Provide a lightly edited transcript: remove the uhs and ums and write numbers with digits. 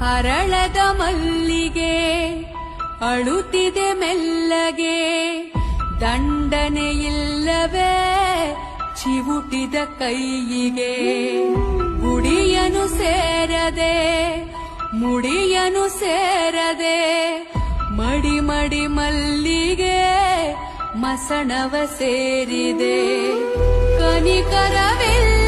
ಹರಳದ ಮಲ್ಲಿಗೆ ಅಳುತ್ತಿದೆ ಮೆಲ್ಲಗೆ, ದಂಡನೆಯಿಲ್ಲವೇ ಚಿವುಟಿದ ಕೈಯಿಗೆ. ಗುಡಿಯನು ಸೇರದೆ ಮುಡಿಯನು ಸೇರದೆ, ಮಡಿ ಮಡಿ ಮಲ್ಲಿಗೆ ಮಸಣವ ಸೇರಿದೆ. ಕನಿಕರವಿಲ್ಲ